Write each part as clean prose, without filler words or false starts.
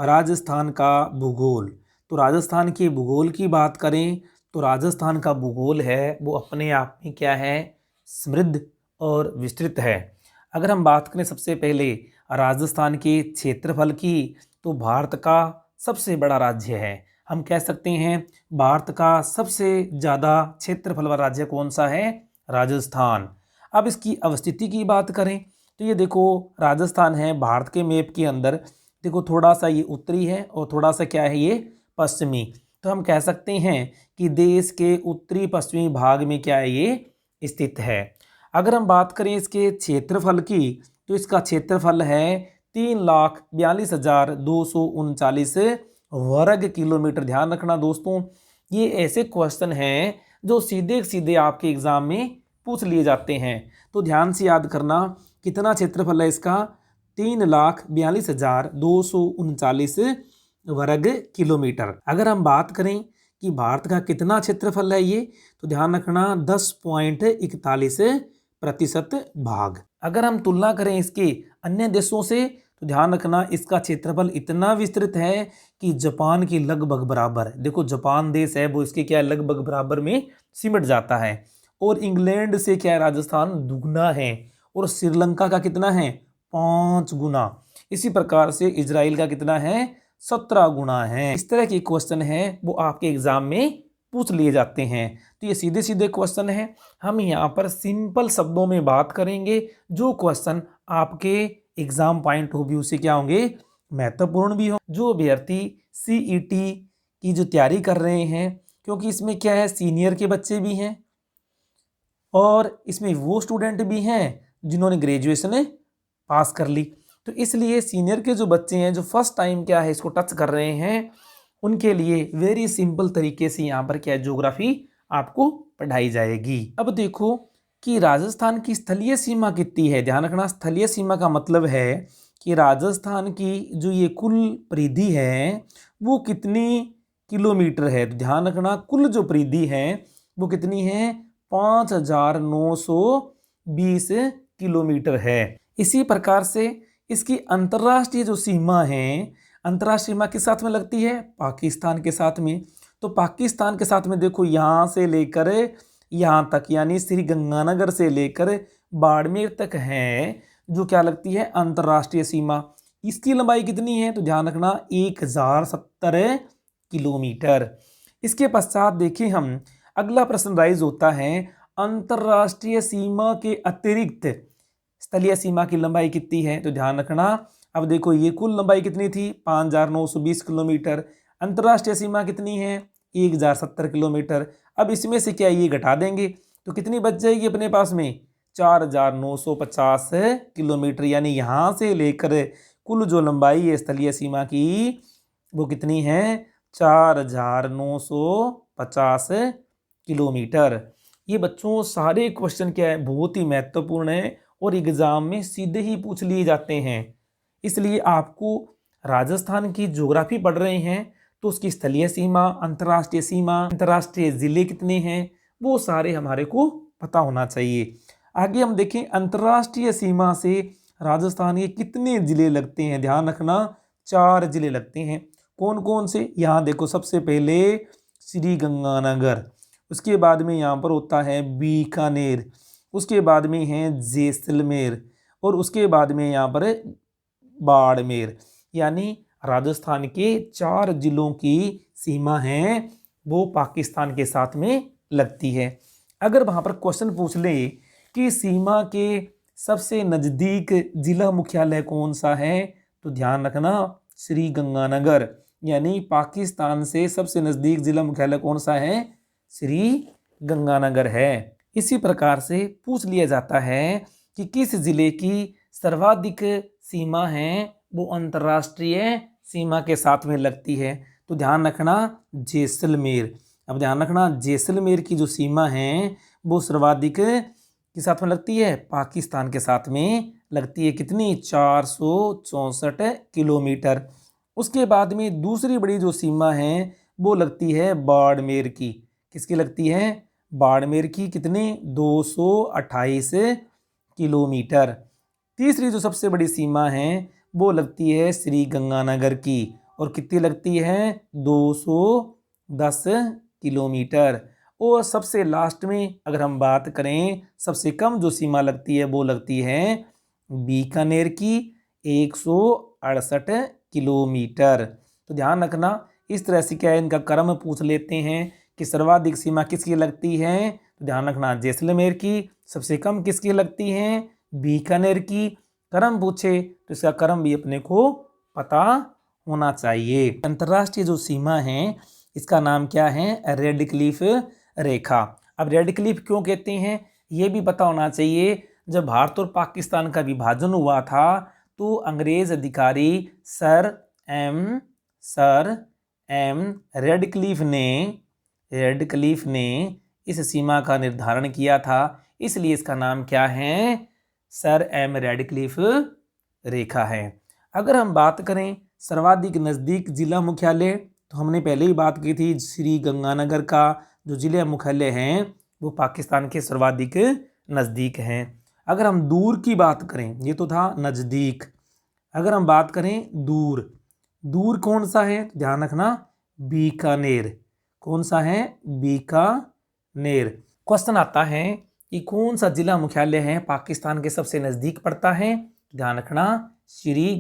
राजस्थान का भूगोल। तो राजस्थान के भूगोल की बात करें तो राजस्थान का भूगोल है वो अपने आप में क्या है, समृद्ध और विस्तृत है। अगर हम बात करें सबसे पहले राजस्थान के क्षेत्रफल की, तो भारत का सबसे बड़ा राज्य है। हम कह सकते हैं भारत का सबसे ज़्यादा क्षेत्रफल वाला राज्य कौन सा है, राजस्थान। अब इसकी अवस्थिति की बात करें तो ये देखो राजस्थान है भारत के मैप के अंदर, देखो थोड़ा सा ये उत्तरी है और थोड़ा सा क्या है ये पश्चिमी। तो हम कह सकते हैं कि देश के उत्तरी पश्चिमी भाग में क्या है ये स्थित है। अगर हम बात करें इसके क्षेत्रफल की तो इसका क्षेत्रफल है 3,42,239 वर्ग किलोमीटर। ध्यान रखना दोस्तों, ये ऐसे क्वेश्चन हैं जो सीधे सीधे आपके एग्जाम में पूछ लिए जाते हैं। तो ध्यान से याद करना कितना क्षेत्रफल है इसका, 3,42,239 वर्ग किलोमीटर। अगर हम बात करें कि भारत का कितना क्षेत्रफल है ये, तो ध्यान रखना 10.41% भाग। अगर हम तुलना करें इसके अन्य देशों से तो ध्यान रखना इसका क्षेत्रफल इतना विस्तृत है कि जापान के लगभग बराबर है। देखो जापान देश है वो इसके क्या है, लगभग बराबर में सिमट जाता है। और इंग्लैंड से क्या है, राजस्थान दुगना है। और श्रीलंका का कितना है, 5 गुना। इसी प्रकार से इजराइल का कितना है, 17 गुना है। इस तरह के क्वेश्चन है वो आपके एग्जाम में पूछ लिए जाते हैं। तो ये सीधे सीधे क्वेश्चन है। हम यहाँ पर सिंपल शब्दों में बात करेंगे, जो क्वेश्चन आपके एग्जाम पॉइंट ऑफ व्यू से क्या होंगे, महत्वपूर्ण भी हो। जो अभ्यर्थी सीईटी की जो तैयारी कर रहे हैं, क्योंकि इसमें क्या है सीनियर के बच्चे भी हैं और इसमें वो स्टूडेंट भी हैं जिन्होंने ग्रेजुएशन पास कर ली। तो इसलिए सीनियर के जो बच्चे हैं जो फर्स्ट टाइम क्या है इसको टच कर रहे हैं, उनके लिए वेरी सिंपल तरीके से यहाँ पर क्या है ज्योग्राफी आपको पढ़ाई जाएगी। अब देखो कि राजस्थान की स्थलीय सीमा कितनी है। ध्यान रखना स्थलीय सीमा का मतलब है कि राजस्थान की जो ये कुल परिधि है वो कितनी किलोमीटर है। तो ध्यान रखना कुल जो परिधि है वो कितनी है, 5,920 किलोमीटर है। इसी प्रकार से इसकी अंतर्राष्ट्रीय जो सीमा है, अंतर्राष्ट्रीय सीमा किस साथ में लगती है, पाकिस्तान के साथ में। तो पाकिस्तान के साथ में देखो यहाँ से लेकर यहाँ तक यानी श्री गंगानगर से लेकर बाड़मेर तक है जो क्या लगती है, अंतर्राष्ट्रीय सीमा। इसकी लंबाई कितनी है, तो ध्यान रखना 1070 किलोमीटर। इसके पश्चात देखिए हम अगला प्रश्न राइज होता है, अंतर्राष्ट्रीय सीमा के अतिरिक्त स्थलीय सीमा की लंबाई कितनी है। तो ध्यान रखना अब देखो ये कुल लंबाई कितनी थी, 5,920 किलोमीटर। अंतर्राष्ट्रीय सीमा कितनी है, 1,070 किलोमीटर। अब इसमें से क्या ये घटा देंगे तो कितनी बच जाएगी अपने पास में, 4,950 किलोमीटर। यानी यहाँ से लेकर कुल जो लंबाई है स्थलीय सीमा की वो कितनी है, 4,950 किलोमीटर। ये बच्चों सारे क्वेश्चन क्या है, बहुत ही महत्वपूर्ण है और एग्जाम में सीधे ही पूछ लिए जाते हैं। इसलिए आपको राजस्थान की ज्योग्राफी पढ़ रहे हैं तो उसकी स्थलीय सीमा, अंतर्राष्ट्रीय जिले कितने हैं, वो सारे हमारे को पता होना चाहिए। आगे हम देखें अंतर्राष्ट्रीय सीमा से राजस्थान के कितने जिले लगते हैं। ध्यान रखना 4 जिले लगते हैं। कौन कौन से, यहाँ देखो सबसे पहले श्री गंगानगर, उसके बाद में यहाँ पर होता है बीकानेर, उसके बाद में है जैसलमेर और उसके बाद में यहाँ पर बाड़मेर। यानी राजस्थान के 4 जिलों की सीमा है वो पाकिस्तान के साथ में लगती है। अगर वहाँ पर क्वेश्चन पूछ ले कि सीमा के सबसे नज़दीक जिला मुख्यालय कौन सा है, तो ध्यान रखना श्री गंगानगर। यानी पाकिस्तान से सबसे नज़दीक जिला मुख्यालय कौन सा है, श्री गंगानगर है। इसी प्रकार से पूछ लिया जाता है कि किस जिले की सर्वाधिक सीमा है वो अंतर्राष्ट्रीय सीमा के साथ में लगती है। तो ध्यान रखना जैसलमेर। अब ध्यान रखना जैसलमेर की जो सीमा है वो सर्वाधिक किस साथ में लगती है, पाकिस्तान के साथ में लगती है। कितनी, 464 किलोमीटर। उसके बाद में दूसरी बड़ी जो सीमा है वो लगती है बाड़मेर की। किसकी लगती है, बाड़मेर की। कितनी, 228 किलोमीटर। तीसरी जो सबसे बड़ी सीमा है वो लगती है श्री गंगानगर की और कितनी लगती है 210 किलोमीटर। और सबसे लास्ट में अगर हम बात करें सबसे कम जो सीमा लगती है वो लगती है बीकानेर की 168 किलोमीटर। तो ध्यान रखना इस तरह से क्या है इनका क्रम पूछ लेते हैं कि सर्वाधिक सीमा किसकी लगती है, तो ध्यान रखना जैसलमेर की, सबसे कम किसकी लगती है बीकानेर की। क्रम पूछे तो इसका क्रम भी अपने को पता होना चाहिए। अंतरराष्ट्रीय जो सीमा है इसका नाम क्या है रेड क्लिफ रेखा। अब रेड क्लिफ क्यों कहते हैं ये भी पता होना चाहिए। जब भारत और पाकिस्तान का विभाजन हुआ था तो अंग्रेज अधिकारी सर एम रेड क्लिफ ने इस सीमा का निर्धारण किया था, इसलिए इसका नाम क्या है सर एम रेड क्लिफ रेखा है। अगर हम बात करें सर्वाधिक नज़दीक जिला मुख्यालय तो हमने पहले ही बात की थी श्री गंगानगर का जो जिला मुख्यालय हैं वो पाकिस्तान के सर्वाधिक नज़दीक हैं। अगर हम दूर की बात करें ये तो था नज़दीक, अगर हम बात करें दूर कौन सा है ध्यान रखना बीकानेर। कौन सा है बीकानेर। क्वेश्चन आता है कि कौन सा जिला मुख्यालय है पाकिस्तान के सबसे नज़दीक पड़ता है, ध्यान रखना श्री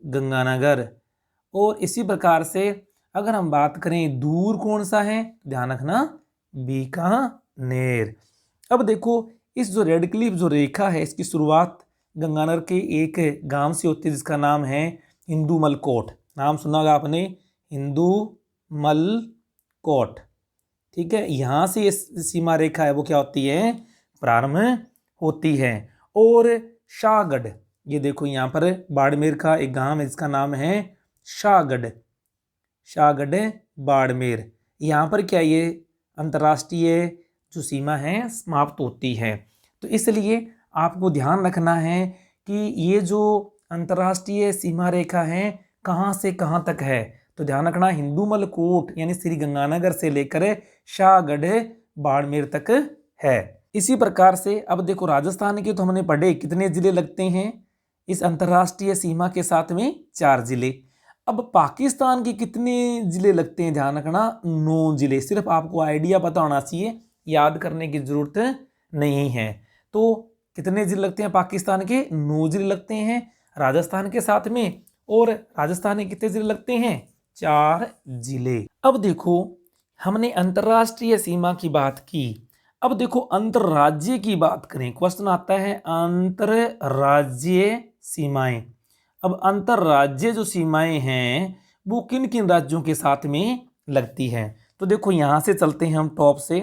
गंगानगर। और इसी प्रकार से अगर हम बात करें दूर कौन सा है ध्यान रखना बीकानेर। अब देखो इस जो रेड क्लिफ जो रेखा है इसकी शुरुआत गंगानगर के एक गांव से होती है जिसका नाम है हिंदूमल कोट। नाम सुना होगा आपने हिंदूमल कोट, ठीक है। यहाँ से ये सीमा रेखा है वो क्या होती है प्रारंभ होती है। और शाहगढ़, ये देखो यहाँ पर बाड़मेर का एक गांव है जिसका नाम है शाहगढ़ बाड़मेर। यहाँ पर क्या ये अंतर्राष्ट्रीय जो सीमा है समाप्त होती है। तो इसलिए आपको ध्यान रखना है कि ये जो अंतर्राष्ट्रीय सीमा रेखा है कहाँ से कहाँ तक है। तो ध्यान रखना हिंदूमल कोट यानी श्री गंगानगर से लेकर शाहगढ़ बाड़मेर तक है। इसी प्रकार से अब देखो राजस्थान के तो हमने पढ़े कितने जिले लगते हैं इस अंतर्राष्ट्रीय सीमा के साथ में 4 जिले। अब पाकिस्तान के कितने जिले लगते हैं ध्यान रखना 9 जिले। सिर्फ आपको आइडिया पता होना चाहिए, याद करने की जरूरत नहीं है। तो कितने जिले लगते हैं पाकिस्तान के 9 जिले लगते हैं राजस्थान के साथ में। और राजस्थान के कितने जिले लगते हैं 4 जिले। अब देखो हमने अंतर्राष्ट्रीय सीमा की बात की, अब देखो अंतर्राज्यीय की बात करें। क्वेश्चन आता है अंतर्राज्यीय सीमाएं। अब अंतर्राज्यीय जो सीमाएं हैं वो किन किन राज्यों के साथ में लगती हैं। तो देखो यहाँ से चलते हैं हम टॉप से,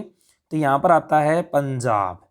तो यहाँ पर आता है पंजाब।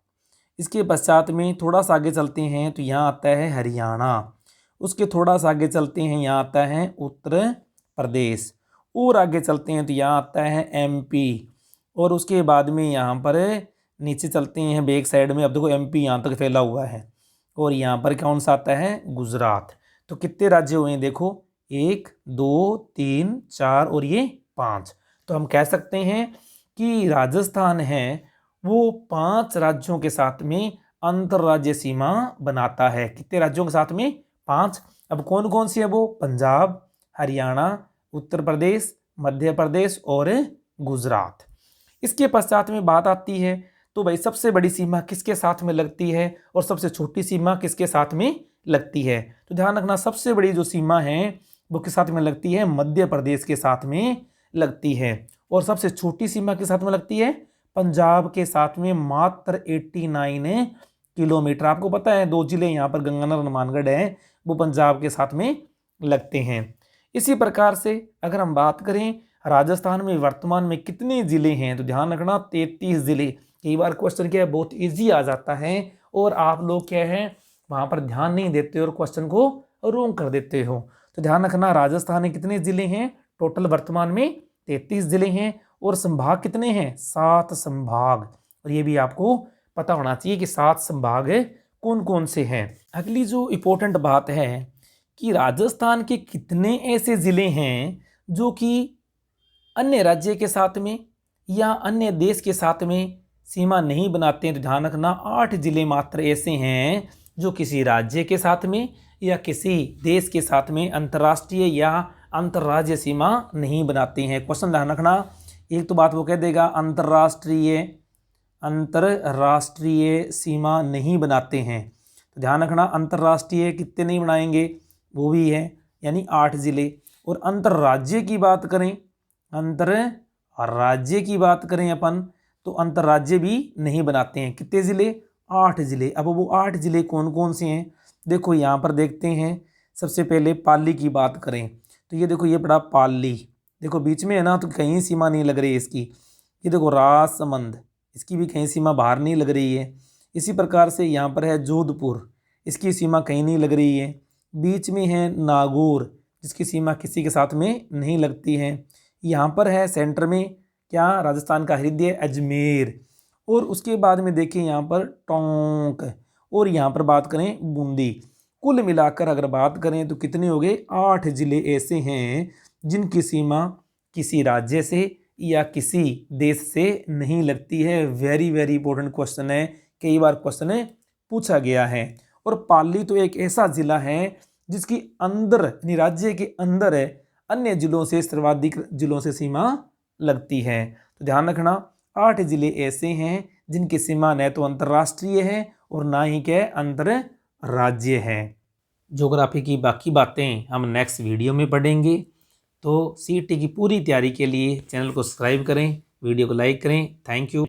इसके पश्चात में थोड़ा सा आगे चलते हैं तो यहाँ आता है हरियाणा। उसके थोड़ा सा आगे चलते हैं यहाँ आता है उत्तर प्रदेश। और आगे चलते हैं तो यहाँ आता है एमपी। और उसके बाद में यहाँ पर नीचे चलते हैं बैक साइड में, अब देखो एमपी यहाँ तक फैला हुआ है। और यहाँ पर कौन सा आता है गुजरात। तो कितने राज्य हुए हैं देखो 1 2 3 4 और ये 5। तो हम कह सकते हैं कि राजस्थान है वो 5 राज्यों के साथ में अंतर्राज्यीय सीमा बनाता है। कितने राज्यों के साथ में 5। अब कौन कौन सी है वो पंजाब, हरियाणा, उत्तर प्रदेश, मध्य प्रदेश और गुजरात। इसके पश्चात में बात आती है तो भाई सबसे बड़ी सीमा किसके साथ में लगती है और सबसे छोटी सीमा किसके साथ में लगती है। तो ध्यान रखना सबसे बड़ी जो सीमा है वो किस साथ में लगती है मध्य प्रदेश के साथ में लगती है। और सबसे छोटी सीमा के साथ में लगती है पंजाब के साथ में मात्र 89 किलोमीटर। आपको पता है 2 जिले यहाँ पर गंगानगर और हनुमानगढ़ है वो पंजाब के साथ में लगते हैं। इसी प्रकार से अगर हम बात करें राजस्थान में वर्तमान में कितने ज़िले हैं तो ध्यान रखना 33 ज़िले। कई बार क्वेश्चन क्या है बहुत इजी आ जाता है और आप लोग क्या है वहाँ पर ध्यान नहीं देते और क्वेश्चन को रॉन्ग कर देते हो। तो ध्यान रखना राजस्थान में कितने ज़िले हैं टोटल वर्तमान में 33 ज़िले हैं। और संभाग कितने हैं 7 संभाग। और ये भी आपको पता होना चाहिए कि 7 संभाग कौन कौन से हैं। अगली जो इम्पोर्टेंट बात है कि राजस्थान के कितने ऐसे ज़िले हैं जो कि अन्य राज्य के साथ में या अन्य देश के साथ में सीमा नहीं बनाते हैं। तो ध्यान रखना 8 जिले मात्र ऐसे हैं जो किसी राज्य के साथ में या किसी देश के साथ में अंतर्राष्ट्रीय या अंतर्राज्यीय सीमा नहीं बनाते हैं। क्वेश्चन ध्यान रखना, एक तो बात वो कह देगा अंतर्राष्ट्रीय सीमा नहीं बनाते हैं, तो ध्यान रखना अंतर्राष्ट्रीय कितने नहीं बनाएंगे, वो भी है यानी 8 जिले। और अंतर्राज्य की बात करें, अंतर्राज्य की बात करें अपन, तो अंतर्राज्य भी नहीं बनाते हैं। कितने ज़िले, 8 जिले। अब वो 8 जिले कौन कौन से हैं, देखो यहाँ पर देखते हैं। सबसे पहले पाली की बात करें तो ये देखो, ये पड़ा पाली, देखो बीच में है ना, तो कहीं सीमा नहीं लग रही है इसकी। ये देखो राजसमंद, इसकी भी कहीं सीमा बाहर नहीं लग रही है। इसी प्रकार से यहाँ पर है जोधपुर, इसकी सीमा कहीं नहीं लग रही है। बीच में है नागौर, जिसकी सीमा किसी के साथ में नहीं लगती है। यहाँ पर है सेंटर में क्या, राजस्थान का हृदय अजमेर। और उसके बाद में देखिए यहाँ पर टोंक, और यहाँ पर बात करें बूंदी। कुल मिलाकर अगर बात करें तो कितने हो गए, 8 जिले ऐसे हैं जिनकी सीमा किसी राज्य से या किसी देश से नहीं लगती है। वेरी वेरी इंपॉर्टेंट क्वेश्चन है, कई बार क्वेश्चन पूछा गया है। और पाली तो एक ऐसा जिला है जिसकी अंदर यानी राज्य के अंदर है, अन्य जिलों से सर्वाधिक जिलों से सीमा लगती है। तो ध्यान रखना 8 जिले ऐसे हैं जिनकी सीमा न तो अंतर्राष्ट्रीय है और ना ही क्या अंतर्राज्य है। ज्योग्राफी की बाकी बातें हम नेक्स्ट वीडियो में पढ़ेंगे। तो सीईटी की पूरी तैयारी के लिए चैनल को सब्सक्राइब करें, वीडियो को लाइक करें। Thank you.